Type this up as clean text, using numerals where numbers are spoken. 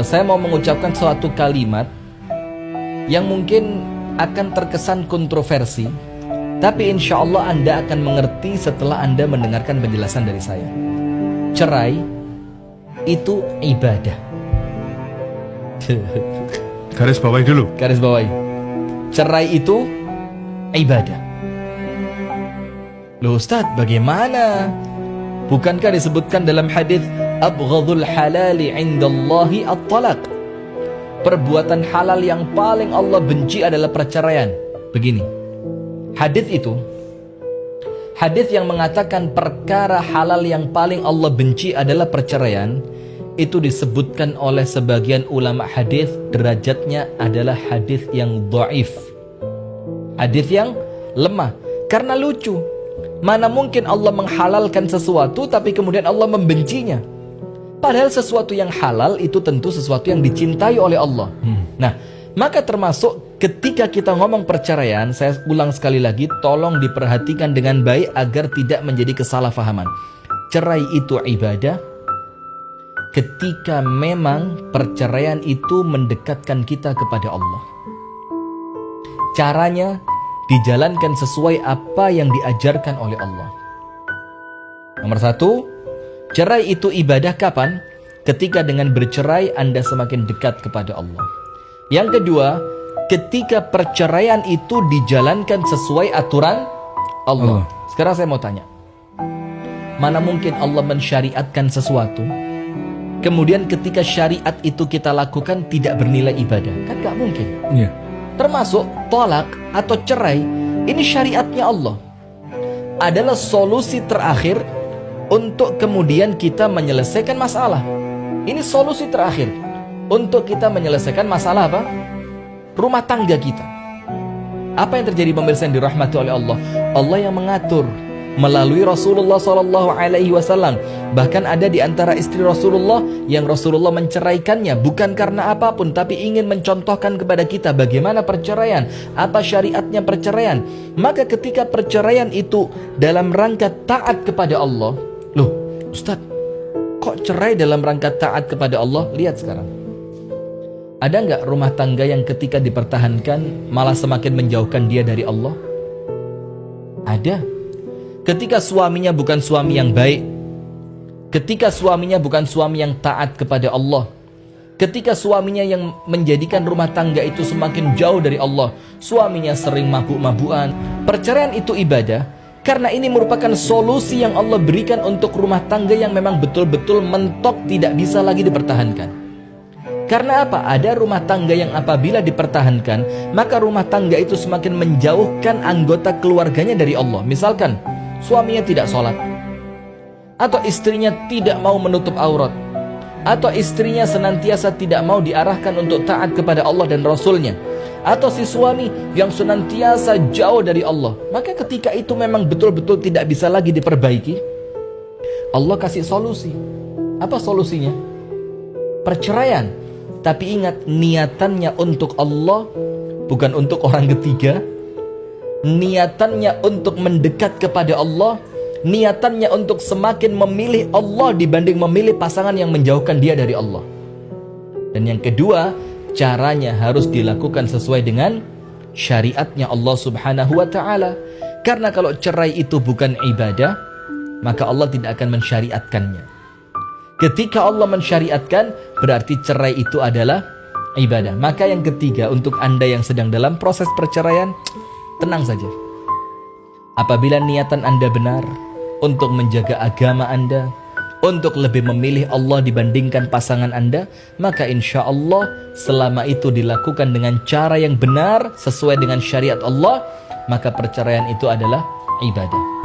saya mau mengucapkan suatu kalimat yang mungkin akan terkesan kontroversi, tapi insya Allah Anda akan mengerti setelah Anda mendengarkan penjelasan dari saya. Cerai itu ibadah. Garis bawahi dulu. Garis bawahi. Cerai itu ibadah. Loh Ustaz, bagaimana? Bukankah disebutkan dalam hadis abghadul halali indallahi at-talaq? Perbuatan halal yang paling Allah benci adalah perceraian. Begini. Hadis yang mengatakan perkara halal yang paling Allah benci adalah perceraian, itu disebutkan oleh sebagian ulama hadis derajatnya adalah hadis yang dhaif. Hadis yang lemah. Karena lucu. Mana mungkin Allah menghalalkan sesuatu tapi kemudian Allah membencinya. Padahal sesuatu yang halal itu tentu sesuatu yang dicintai oleh Allah. Nah, maka termasuk ketika kita ngomong perceraian, saya ulang sekali lagi, tolong diperhatikan dengan baik agar tidak menjadi kesalahpahaman. Cerai itu ibadah ketika memang perceraian itu mendekatkan kita kepada Allah. Caranya dijalankan sesuai apa yang diajarkan oleh Allah. Nomor satu, cerai itu ibadah kapan? Ketika dengan bercerai Anda semakin dekat kepada Allah. Yang kedua, ketika perceraian itu dijalankan sesuai aturan Allah. Sekarang saya mau tanya, mana mungkin Allah mensyariatkan sesuatu, kemudian ketika syariat itu kita lakukan tidak bernilai ibadah? Kan gak mungkin. Termasuk tolak atau cerai, ini syariatnya Allah, adalah solusi terakhir untuk kemudian kita menyelesaikan masalah. Ini solusi terakhir untuk kita menyelesaikan masalah apa? Rumah tangga kita. Apa yang terjadi pemirsa yang dirahmati oleh Allah? Allah yang mengatur melalui Rasulullah SAW. Bahkan ada di antara istri Rasulullah yang Rasulullah menceraikannya bukan karena apapun, tapi ingin mencontohkan kepada kita bagaimana perceraian, apa syariatnya perceraian. Maka ketika perceraian itu dalam rangka taat kepada Allah. Loh Ustaz, kok cerai dalam rangka taat kepada Allah? Lihat sekarang, ada nggak rumah tangga yang ketika dipertahankan malah semakin menjauhkan dia dari Allah? Ada. Ketika suaminya bukan suami yang baik, ketika suaminya bukan suami yang taat kepada Allah, ketika suaminya yang menjadikan rumah tangga itu semakin jauh dari Allah, suaminya sering mabuk-mabukan. Perceraian itu ibadah karena ini merupakan solusi yang Allah berikan untuk rumah tangga yang memang betul-betul mentok tidak bisa lagi dipertahankan. Karena apa? Ada rumah tangga yang apabila dipertahankan, maka rumah tangga itu semakin menjauhkan anggota keluarganya dari Allah. Misalkan suaminya tidak sholat, atau istrinya tidak mau menutup aurat, atau istrinya senantiasa tidak mau diarahkan untuk taat kepada Allah dan Rasulnya, atau si suami yang senantiasa jauh dari Allah. Maka ketika itu memang betul-betul tidak bisa lagi diperbaiki, Allah kasih solusi. Apa solusinya? Perceraian. Tapi ingat, niatannya untuk Allah, bukan untuk orang ketiga. Niatannya untuk mendekat kepada Allah, niatannya untuk semakin memilih Allah dibanding memilih pasangan yang menjauhkan dia dari Allah. Dan yang kedua, caranya harus dilakukan sesuai dengan syariatnya Allah Subhanahu wa ta'ala. Karena kalau cerai itu bukan ibadah, maka Allah tidak akan mensyariatkannya. Ketika Allah mensyariatkan, berarti cerai itu adalah ibadah. Maka yang ketiga, untuk Anda yang sedang dalam proses perceraian, tenang saja. Apabila niatan Anda benar untuk menjaga agama Anda, untuk lebih memilih Allah dibandingkan pasangan Anda, maka insya Allah selama itu dilakukan dengan cara yang benar sesuai dengan syariat Allah, maka perceraian itu adalah ibadah.